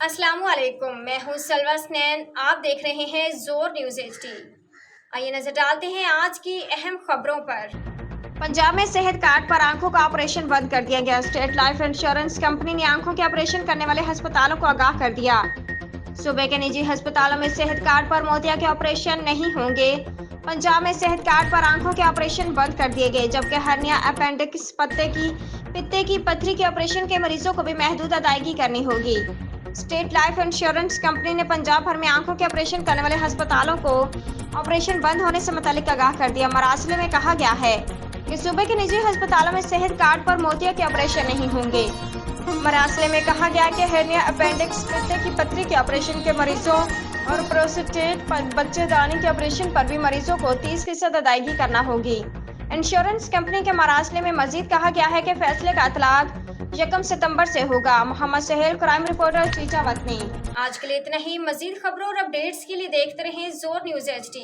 अस्सलामुअलैकुम, मैं हूँ सलवा स्नैन। आप देख रहे हैं जोर न्यूज़ HD। आइए नजर डालते हैं आज की अहम खबरों पर। पंजाब में सेहत कार्ड पर आंखों का ऑपरेशन बंद कर दिया गया। स्टेट लाइफ इंश्योरेंस कंपनी ने आंखों के ऑपरेशन करने वाले अस्पतालों को आगाह कर दिया। सूबे के निजी अस्पतालों में सेहत कार्ड पर मोतिया के ऑपरेशन नहीं होंगे। पंजाब में सेहत कार्ड पर आंखों के ऑपरेशन बंद कर दिए गए, जबकि हर्निया, अपेंडिक्स, पित्ते की पथरी के ऑपरेशन के मरीजों को भी महदूद अदायगी करनी होगी। स्टेट लाइफ इंश्योरेंस कंपनी ने पंजाब भर में आंखों के ऑपरेशन करने वाले अस्पतालों को ऑपरेशन बंद होने से मुतालिक आगाह कर दिया। मरासले में कहा गया है कि सूबे के निजी अस्पतालों में सेहत कार्ड पर मोतिया के ऑपरेशन नहीं होंगे। मरासले में कहा गया कि हेर्निया, अपेंडिक्स, पित्ते की पथरी के ऑपरेशन के मरीजों और प्रोस्टेट बच्चेदानी के ऑपरेशन पर भी मरीजों को 30% अदायगी करना होगी। इंश्योरेंस कंपनी के मरासले में मजीद कहा गया है कि फैसले का इतलाक 1 सितंबर से होगा। Mohammad Sahel, crime reporter, Chichawatni. आज के लिए इतना ही। मजीद खबरों और अपडेट्स के लिए देखते रहें जोर न्यूज़ HD।